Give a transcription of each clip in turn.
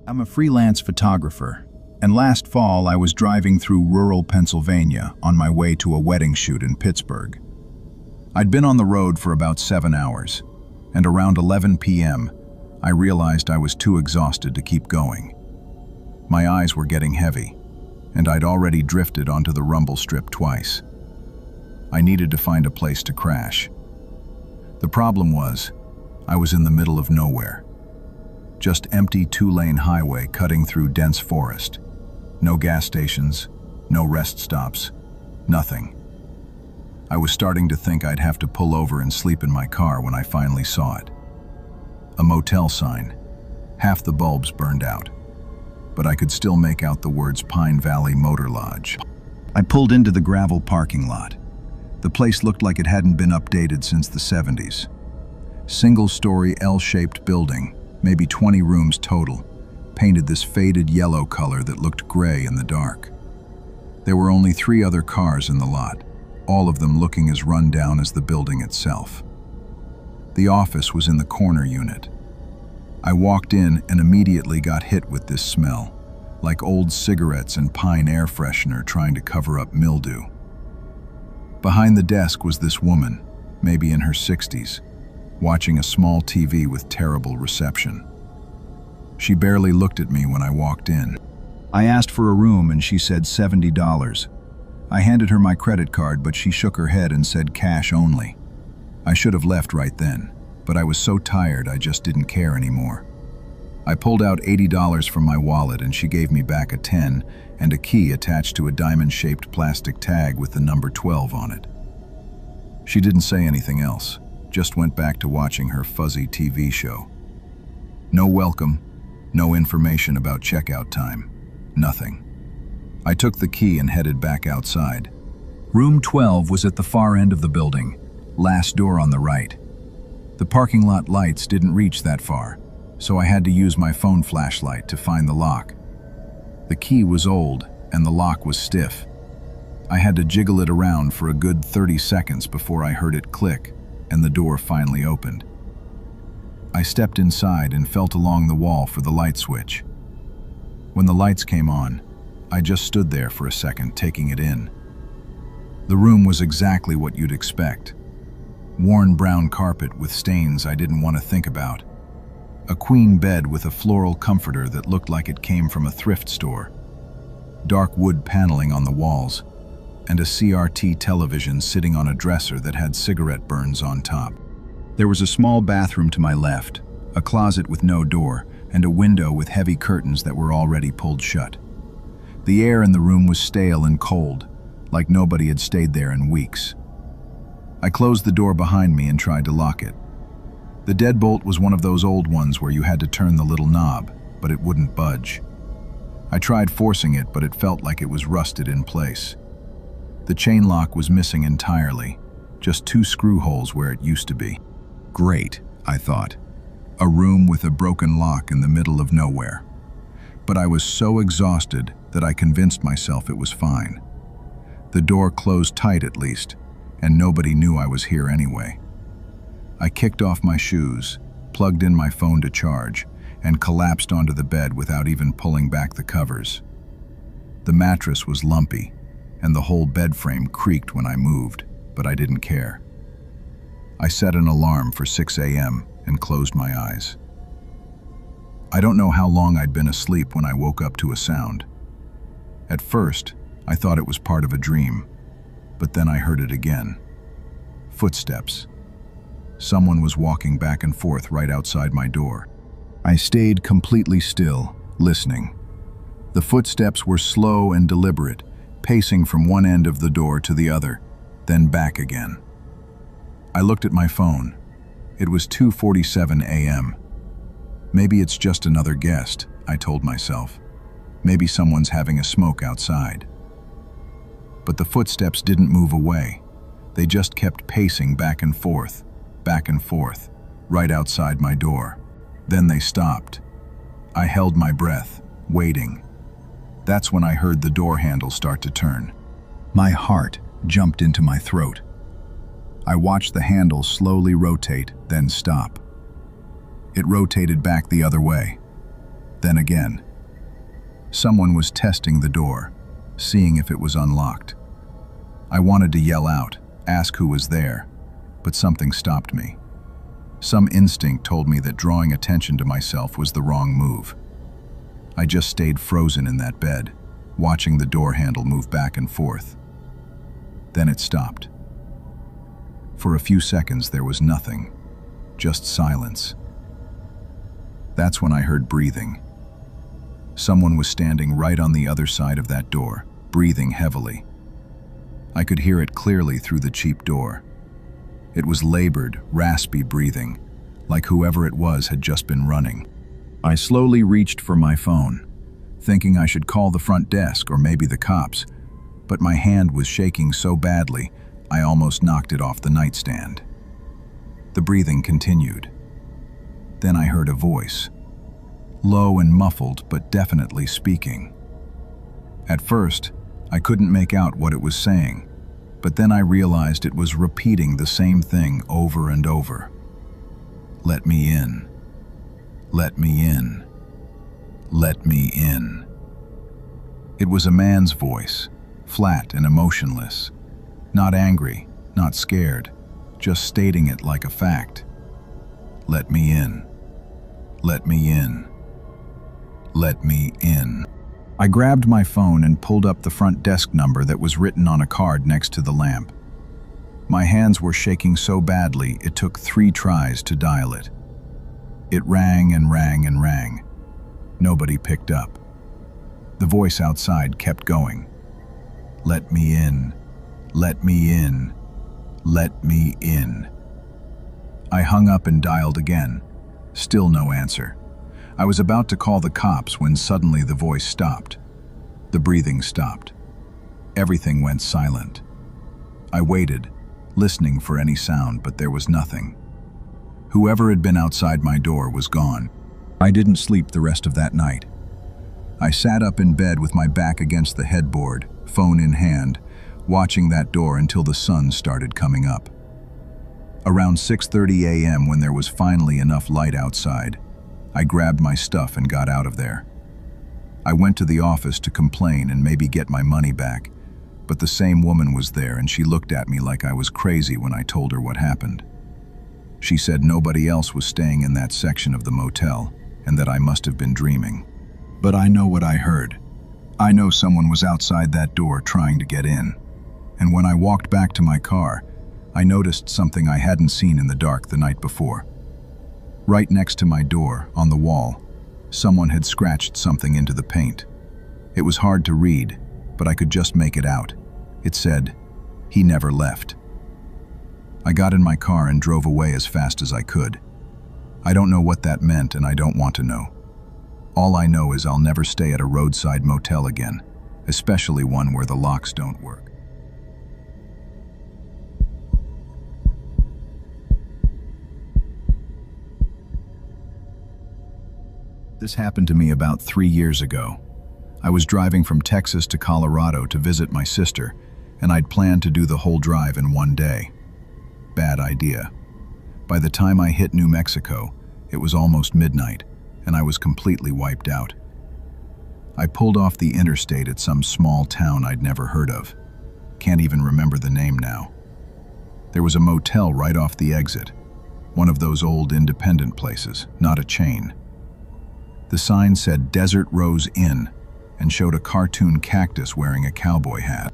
I'm a freelance photographer, and last fall I was driving through rural Pennsylvania on my way to a wedding shoot in Pittsburgh. I'd been on the road for about 7 hours, and around 11 p.m., I realized I was too exhausted to keep going. My eyes were getting heavy, and I'd already drifted onto the rumble strip twice. I needed to find a place to crash. The problem was, I was in the middle of nowhere. Just empty 2-lane highway cutting through dense forest. No gas stations, no rest stops, nothing. I was starting to think I'd have to pull over and sleep in my car when I finally saw it. A motel sign, half the bulbs burned out, but I could still make out the words Pine Valley Motor Lodge. I pulled into the gravel parking lot. The place looked like it hadn't been updated since the 70s. Single-story L-shaped building, maybe 20 rooms total, painted this faded yellow color that looked gray in the dark. There were only 3 other cars in the lot, all of them looking as run down as the building itself. The office was in the corner unit. I walked in and immediately got hit with this smell, like old cigarettes and pine air freshener trying to cover up mildew. Behind the desk was this woman, maybe in her 60s, watching a small TV with terrible reception. She barely looked at me when I walked in. I asked for a room and she said $70. I handed her my credit card, but she shook her head and said cash only. I should have left right then, but I was so tired I just didn't care anymore. I pulled out $80 from my wallet and she gave me back a 10 and a key attached to a diamond-shaped plastic tag with the number 12 on it. She didn't say anything else, just went back to watching her fuzzy TV show. No welcome, no information about checkout time, nothing. I took the key and headed back outside. Room 12 was at the far end of the building, last door on the right. The parking lot lights didn't reach that far, so I had to use my phone flashlight to find the lock. The key was old and the lock was stiff. I had to jiggle it around for a good 30 seconds before I heard it click and the door finally opened. I stepped inside and felt along the wall for the light switch. When the lights came on, I just stood there for a second, taking it in. The room was exactly what you'd expect. Worn brown carpet with stains I didn't want to think about. A queen bed with a floral comforter that looked like it came from a thrift store. Dark wood paneling on the walls, and a CRT television sitting on a dresser that had cigarette burns on top. There was a small bathroom to my left, a closet with no door, and a window with heavy curtains that were already pulled shut. The air in the room was stale and cold, like nobody had stayed there in weeks. I closed the door behind me and tried to lock it. The deadbolt was one of those old ones where you had to turn the little knob, but it wouldn't budge. I tried forcing it, but it felt like it was rusted in place. The chain lock was missing entirely, just 2 screw holes where it used to be. Great, I thought. A room with a broken lock in the middle of nowhere. But I was so exhausted that I convinced myself it was fine. The door closed tight at least, and nobody knew I was here anyway. I kicked off my shoes, plugged in my phone to charge, and collapsed onto the bed without even pulling back the covers. The mattress was lumpy, and the whole bed frame creaked when I moved, but I didn't care. I set an alarm for 6 a.m. and closed my eyes. I don't know how long I'd been asleep when I woke up to a sound. At first, I thought it was part of a dream, but then I heard it again. Footsteps. Someone was walking back and forth right outside my door. I stayed completely still, listening. The footsteps were slow and deliberate, pacing from one end of the door to the other, then back again. I looked at my phone. It was 2:47 a.m. Maybe it's just another guest, I told myself. Maybe someone's having a smoke outside. But the footsteps didn't move away. They just kept pacing back and forth, right outside my door. Then they stopped. I held my breath, waiting. That's when I heard the door handle start to turn. My heart jumped into my throat. I watched the handle slowly rotate, then stop. It rotated back the other way. Then again. Someone was testing the door, seeing if it was unlocked. I wanted to yell out, ask who was there, but something stopped me. Some instinct told me that drawing attention to myself was the wrong move. I just stayed frozen in that bed, watching the door handle move back and forth. Then it stopped. For a few seconds there was nothing, just silence. That's when I heard breathing. Someone was standing right on the other side of that door, breathing heavily. I could hear it clearly through the cheap door. It was labored, raspy breathing, like whoever it was had just been running. I slowly reached for my phone, thinking I should call the front desk or maybe the cops, but my hand was shaking so badly I almost knocked it off the nightstand. The breathing continued. Then I heard a voice, low and muffled but definitely speaking. At first, I couldn't make out what it was saying, but then I realized it was repeating the same thing over and over. Let me in. Let me in. Let me in. It was a man's voice, flat and emotionless. Not angry, not scared, just stating it like a fact. Let me in. Let me in. Let me in. I grabbed my phone and pulled up the front desk number that was written on a card next to the lamp. My hands were shaking so badly it took 3 tries to dial it. It rang and rang and rang. Nobody picked up. The voice outside kept going. Let me in. Let me in. Let me in. I hung up and dialed again. Still no answer. I was about to call the cops when suddenly the voice stopped. The breathing stopped. Everything went silent. I waited, listening for any sound, but there was nothing. Whoever had been outside my door was gone. I didn't sleep the rest of that night. I sat up in bed with my back against the headboard, phone in hand, watching that door until the sun started coming up. Around 6:30 a.m., when there was finally enough light outside, I grabbed my stuff and got out of there. I went to the office to complain and maybe get my money back, but the same woman was there and she looked at me like I was crazy when I told her what happened. She said nobody else was staying in that section of the motel and that I must have been dreaming. But I know what I heard. I know someone was outside that door trying to get in. And when I walked back to my car, I noticed something I hadn't seen in the dark the night before. Right next to my door, on the wall, someone had scratched something into the paint. It was hard to read, but I could just make it out. It said, "He never left." I got in my car and drove away as fast as I could. I don't know what that meant and I don't want to know. All I know is I'll never stay at a roadside motel again, especially one where the locks don't work. This happened to me about 3 years ago. I was driving from Texas to Colorado to visit my sister, and I'd planned to do the whole drive in one day. Bad idea. By the time I hit New Mexico, it was almost midnight, and I was completely wiped out. I pulled off the interstate at some small town I'd never heard of. Can't even remember the name now. There was a motel right off the exit, one of those old independent places, not a chain. The sign said Desert Rose Inn and showed a cartoon cactus wearing a cowboy hat.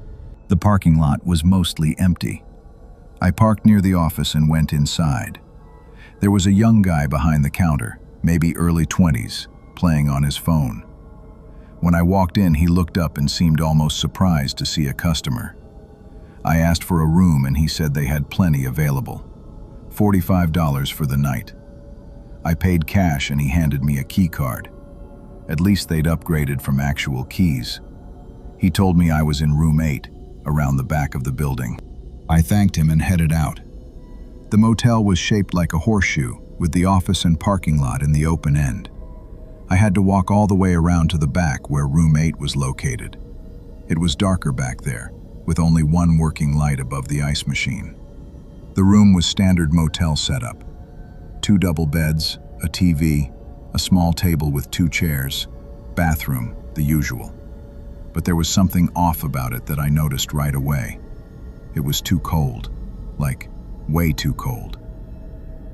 The parking lot was mostly empty. I parked near the office and went inside. There was a young guy behind the counter, maybe early 20s, playing on his phone. When I walked in, he looked up and seemed almost surprised to see a customer. I asked for a room and he said they had plenty available. $45 for the night. I paid cash and he handed me a key card. At least they'd upgraded from actual keys. He told me I was in room 8, around the back of the building. I thanked him and headed out. The motel was shaped like a horseshoe, with the office and parking lot in the open end. I had to walk all the way around to the back where room 8 was located. It was darker back there, with only one working light above the ice machine. The room was standard motel setup. 2 double beds, a TV, A small table with 2 chairs, bathroom, the usual. But there was something off about it that I noticed right away. It was too cold, like way too cold.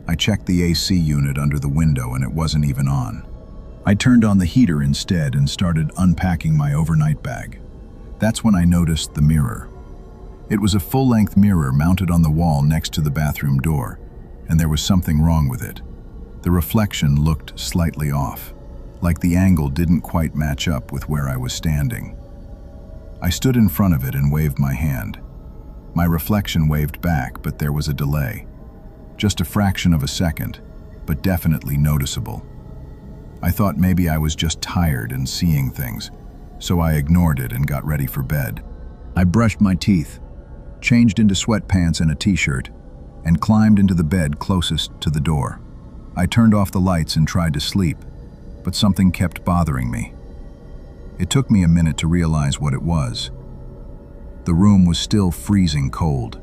I checked the AC unit under the window and it wasn't even on. I turned on the heater instead and started unpacking my overnight bag. That's when I noticed the mirror. It was a full-length mirror mounted on the wall next to the bathroom door, and there was something wrong with it. The reflection looked slightly off, like the angle didn't quite match up with where I was standing. I stood in front of it and waved my hand. My reflection waved back, but there was a delay. Just a fraction of a second, but definitely noticeable. I thought maybe I was just tired and seeing things, so I ignored it and got ready for bed. I brushed my teeth, changed into sweatpants and a t-shirt, and climbed into the bed closest to the door. I turned off the lights and tried to sleep, but something kept bothering me. It took me a minute to realize what it was. The room was still freezing cold.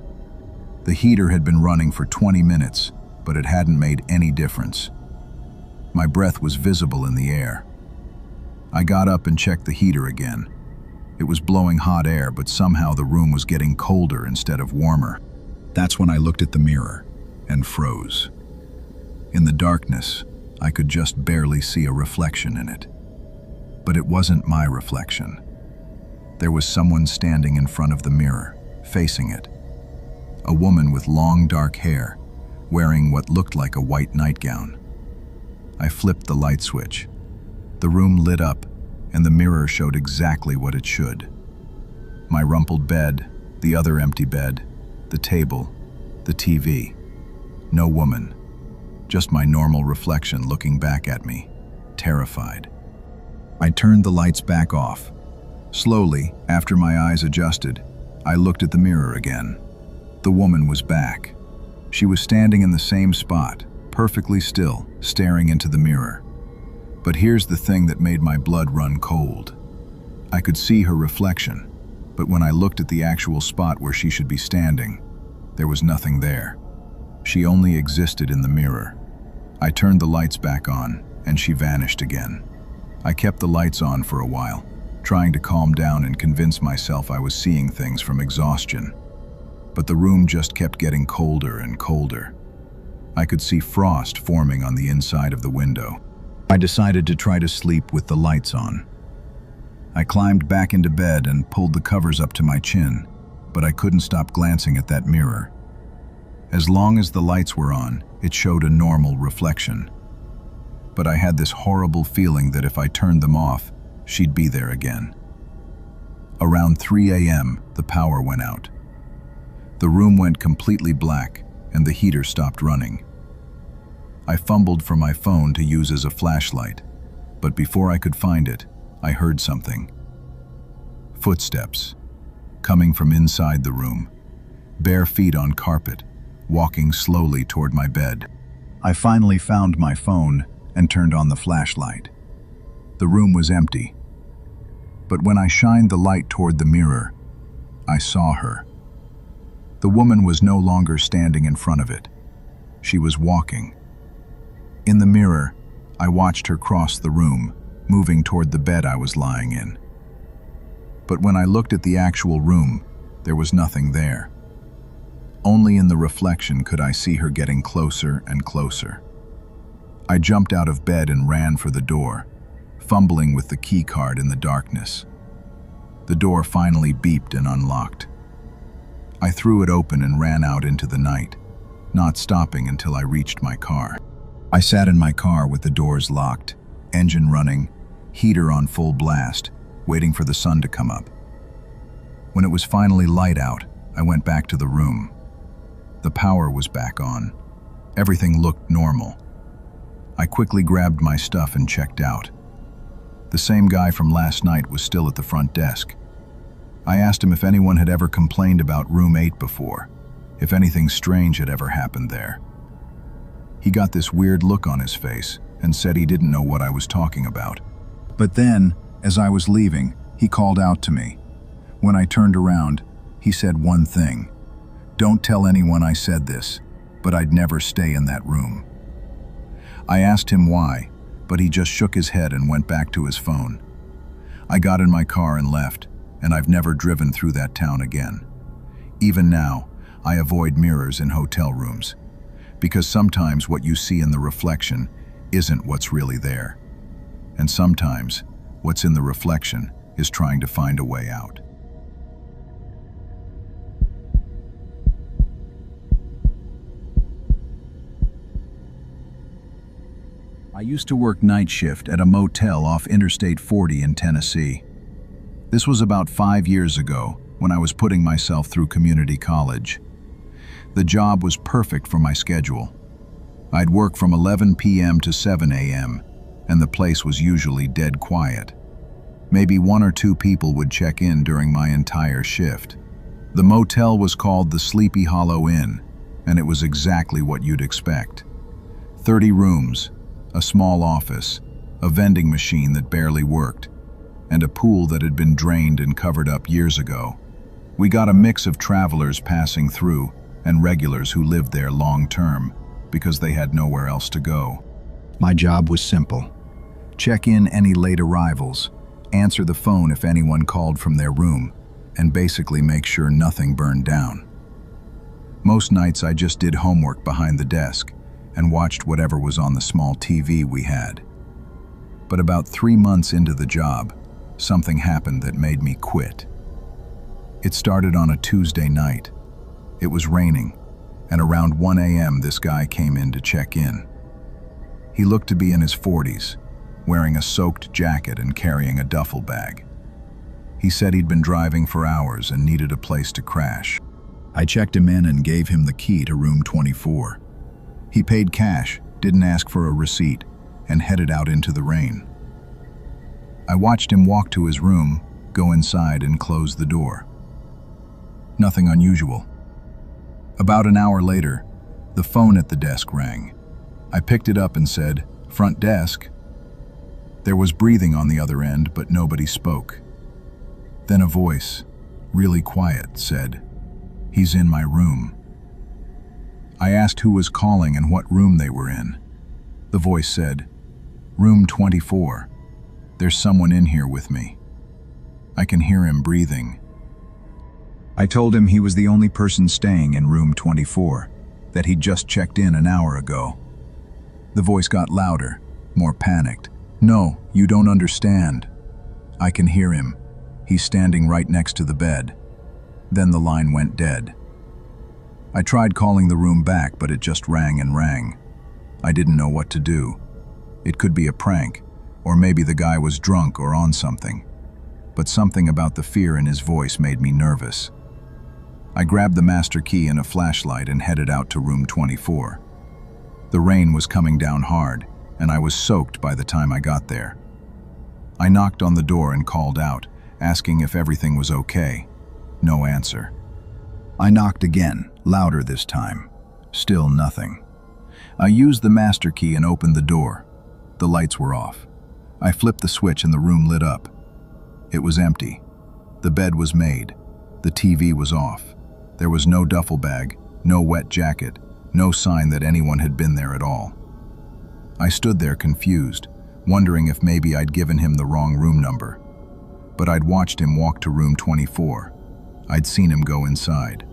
The heater had been running for 20 minutes, but it hadn't made any difference. My breath was visible in the air. I got up and checked the heater again. It was blowing hot air, but somehow the room was getting colder instead of warmer. That's when I looked at the mirror and froze. In the darkness, I could just barely see a reflection in it. But it wasn't my reflection. There was someone standing in front of the mirror, facing it. A woman with long dark hair, wearing what looked like a white nightgown. I flipped the light switch. The room lit up, and the mirror showed exactly what it should. My rumpled bed, the other empty bed, the table, the TV. No woman. Just my normal reflection looking back at me, terrified. I turned the lights back off. Slowly, after my eyes adjusted, I looked at the mirror again. The woman was back. She was standing in the same spot, perfectly still, staring into the mirror. But here's the thing that made my blood run cold. I could see her reflection, but when I looked at the actual spot where she should be standing, there was nothing there. She only existed in the mirror. I turned the lights back on, and she vanished again. I kept the lights on for a while, trying to calm down and convince myself I was seeing things from exhaustion. But the room just kept getting colder and colder. I could see frost forming on the inside of the window. I decided to try to sleep with the lights on. I climbed back into bed and pulled the covers up to my chin, but I couldn't stop glancing at that mirror. As long as the lights were on, it showed a normal reflection. But I had this horrible feeling that if I turned them off, she'd be there again. Around 3 a.m., the power went out. The room went completely black, and the heater stopped running. I fumbled for my phone to use as a flashlight, but before I could find it, I heard something. Footsteps, coming from inside the room, bare feet on carpet, walking slowly toward my bed. I finally found my phone and turned on the flashlight. The room was empty, but when I shined the light toward the mirror, I saw her. The woman was no longer standing in front of it. She was walking. In the mirror, I watched her cross the room, moving toward the bed I was lying in. But when I looked at the actual room, there was nothing there. Only in the reflection could I see her getting closer and closer. I jumped out of bed and ran for the door, fumbling with the key card in the darkness. The door finally beeped and unlocked. I threw it open and ran out into the night, not stopping until I reached my car. I sat in my car with the doors locked, engine running, heater on full blast, waiting for the sun to come up. When it was finally light out, I went back to the room. The power was back on. Everything looked normal. I quickly grabbed my stuff and checked out. The same guy from last night was still at the front desk. I asked him if anyone had ever complained about room 8 before, if anything strange had ever happened there. He got this weird look on his face and said he didn't know what I was talking about. But then, as I was leaving, he called out to me. When I turned around, he said one thing. "Don't tell anyone I said this, but I'd never stay in that room." I asked him why, but he just shook his head and went back to his phone. I got in my car and left, and I've never driven through that town again. Even now, I avoid mirrors in hotel rooms, because sometimes what you see in the reflection isn't what's really there. And sometimes, what's in the reflection is trying to find a way out. I used to work night shift at a motel off Interstate 40 in Tennessee. This was about 5 years ago when I was putting myself through community college. The job was perfect for my schedule. I'd work from 11 p.m. to 7 a.m., and the place was usually dead quiet. Maybe 1 or 2 people would check in during my entire shift. The motel was called the Sleepy Hollow Inn, and it was exactly what you'd expect. 30 rooms, a small office, a vending machine that barely worked, and a pool that had been drained and covered up years ago. We got a mix of travelers passing through and regulars who lived there long-term because they had nowhere else to go. My job was simple. Check in any late arrivals, answer the phone if anyone called from their room, and basically make sure nothing burned down. Most nights I just did homework behind the desk and watched whatever was on the small TV we had. But about 3 months into the job, something happened that made me quit. It started on a Tuesday night. It was raining, and around 1 a.m. this guy came in to check in. He looked to be in his 40s, wearing a soaked jacket and carrying a duffel bag. He said he'd been driving for hours and needed a place to crash. I checked him in and gave him the key to room 24. He paid cash, didn't ask for a receipt, and headed out into the rain. I watched him walk to his room, go inside, and close the door. Nothing unusual. About an hour later, the phone at the desk rang. I picked it up and said, "Front desk." There was breathing on the other end, but nobody spoke. Then a voice, really quiet, said, "He's in my room." I asked who was calling and what room they were in. The voice said, "Room 24. There's someone in here with me. I can hear him breathing." I told him he was the only person staying in room 24, that he'd just checked in an hour ago. The voice got louder, more panicked. "No, you don't understand. I can hear him. He's standing right next to the bed." Then the line went dead. I tried calling the room back, but it just rang and rang. I didn't know what to do. It could be a prank, or maybe the guy was drunk or on something. But something about the fear in his voice made me nervous. I grabbed the master key and a flashlight and headed out to room 24. The rain was coming down hard, and I was soaked by the time I got there. I knocked on the door and called out, asking if everything was okay. No answer. I knocked again, louder this time. Still nothing. I used the master key and opened the door. The lights were off. I flipped the switch and the room lit up. It was empty. The bed was made. The TV was off. There was no duffel bag, no wet jacket, no sign that anyone had been there at all. I stood there confused, wondering if maybe I'd given him the wrong room number. But I'd watched him walk to room 24. I'd seen him go inside.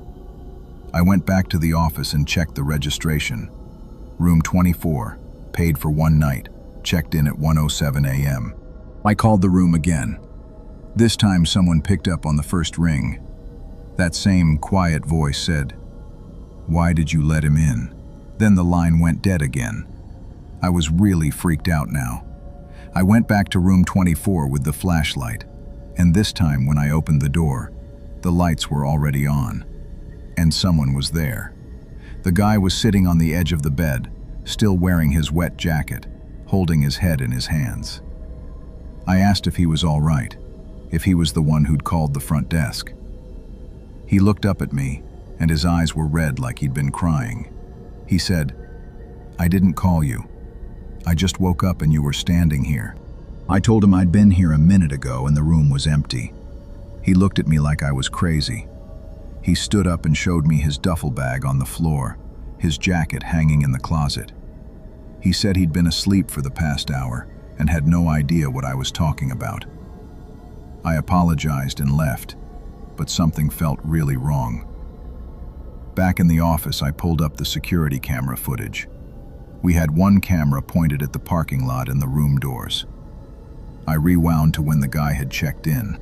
I went back to the office and checked the registration. Room 24, paid for 1 night, checked in at 1:07 a.m. I called the room again. This time someone picked up on the first ring. That same quiet voice said, "Why did you let him in?" Then the line went dead again. I was really freaked out now. I went back to room 24 with the flashlight, and this time when I opened the door, the lights were already on. And someone was there. The guy was sitting on the edge of the bed, still wearing his wet jacket, holding his head in his hands. I asked if he was all right, if he was the one who'd called the front desk. He looked up at me, and his eyes were red like he'd been crying. He said, "I didn't call you. I just woke up and you were standing here." I told him I'd been here a minute ago and the room was empty. He looked at me like I was crazy. He stood up and showed me his duffel bag on the floor, his jacket hanging in the closet. He said he'd been asleep for the past hour and had no idea what I was talking about. I apologized and left, but something felt really wrong. Back in the office, I pulled up the security camera footage. We had one camera pointed at the parking lot and the room doors. I rewound to when the guy had checked in.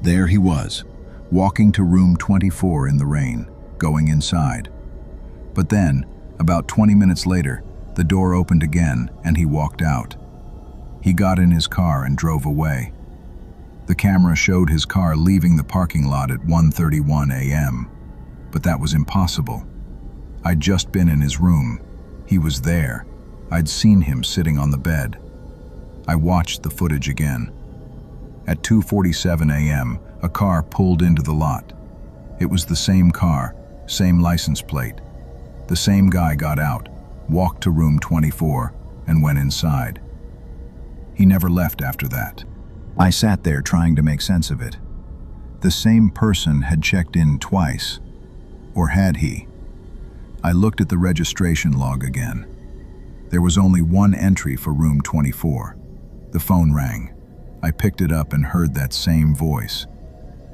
There he was, walking to room 24 in the rain, going inside. But then, about 20 minutes later, the door opened again and he walked out. He got in his car and drove away. The camera showed his car leaving the parking lot at 1:31 a.m., but that was impossible. I'd just been in his room. He was there. I'd seen him sitting on the bed. I watched the footage again. At 2:47 a.m., a car pulled into the lot. It was the same car, same license plate. The same guy got out, walked to room 24, and went inside. He never left after that. I sat there trying to make sense of it. The same person had checked in twice. Or had he? I looked at the registration log again. There was only one entry for room 24. The phone rang. I picked it up and heard that same voice.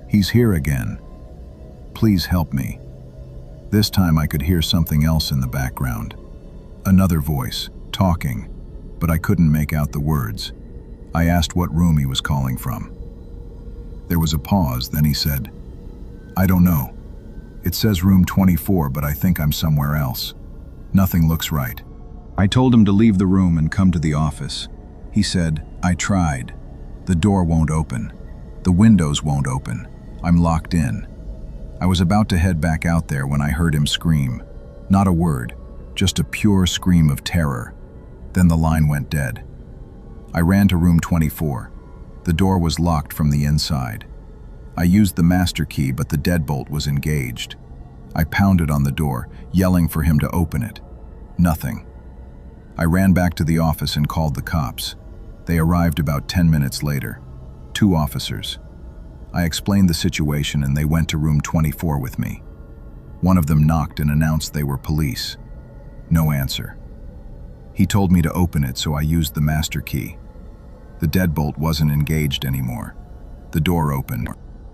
"He's here again. Please help me." This time I could hear something else in the background. Another voice, talking, but I couldn't make out the words. I asked what room he was calling from. There was a pause, then he said, "I don't know. It says room 24, but I think I'm somewhere else. Nothing looks right." I told him to leave the room and come to the office. He said, "I tried. The door won't open. The windows won't open. I'm locked in." I was about to head back out there when I heard him scream. Not a word, just a pure scream of terror. Then the line went dead. I ran to room 24. The door was locked from the inside. I used the master key, but the deadbolt was engaged. I pounded on the door, yelling for him to open it. Nothing. I ran back to the office and called the cops. They arrived about 10 minutes later. 2 officers. I explained the situation and they went to room 24 with me. One of them knocked and announced they were police. No answer. He told me to open it, so I used the master key. The deadbolt wasn't engaged anymore. The door opened.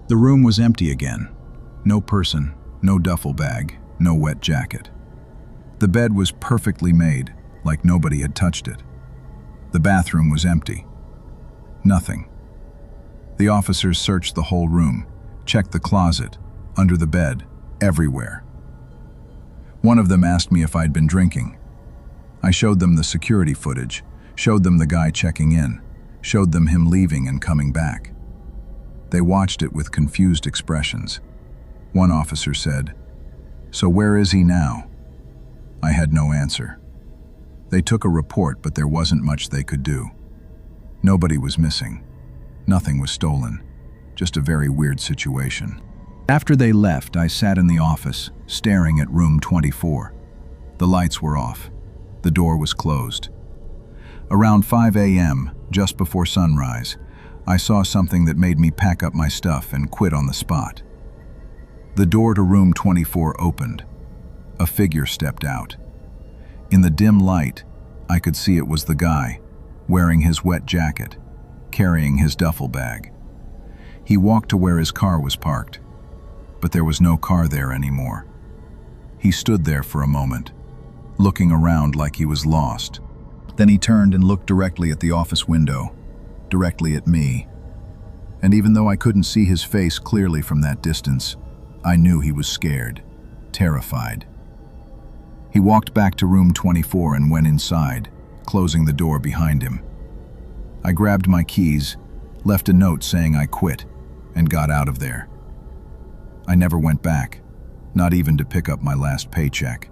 The room was empty again. No person, no duffel bag, no wet jacket. The bed was perfectly made, like nobody had touched it. The bathroom was empty. Nothing. The officers searched the whole room, checked the closet, under the bed, everywhere. One of them asked me if I'd been drinking. I showed them the security footage, showed them the guy checking in, showed them him leaving and coming back. They watched it with confused expressions. One officer said, "So where is he now?" I had no answer. They took a report, but there wasn't much they could do. Nobody was missing. Nothing was stolen. Just a very weird situation. After they left, I sat in the office, staring at room 24. The lights were off. The door was closed. Around 5 a.m., just before sunrise, I saw something that made me pack up my stuff and quit on the spot. The door to room 24 opened. A figure stepped out. In the dim light, I could see it was the guy, wearing his wet jacket, carrying his duffel bag. He walked to where his car was parked, but there was no car there anymore. He stood there for a moment, looking around like he was lost. Then he turned and looked directly at the office window, directly at me. And even though I couldn't see his face clearly from that distance, I knew he was scared, terrified. He walked back to room 24 and went inside, closing the door behind him. I grabbed my keys, left a note saying I quit, and got out of there. I never went back, not even to pick up my last paycheck.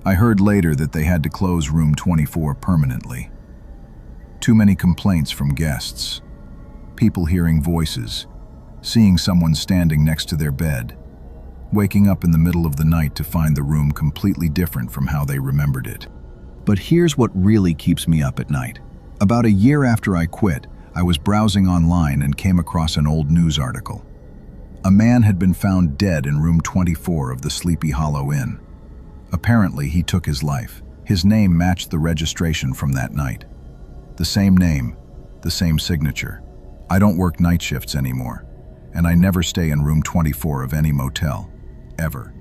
I heard later that they had to close room 24 permanently. Too many complaints from guests, people hearing voices, seeing someone standing next to their bed, waking up in the middle of the night to find the room completely different from how they remembered it. But here's what really keeps me up at night. About a year after I quit, I was browsing online and came across an old news article. A man had been found dead in room 24 of the Sleepy Hollow Inn. Apparently, he took his life. His name matched the registration from that night. The same name, the same signature. I don't work night shifts anymore, and I never stay in room 24 of any motel, ever.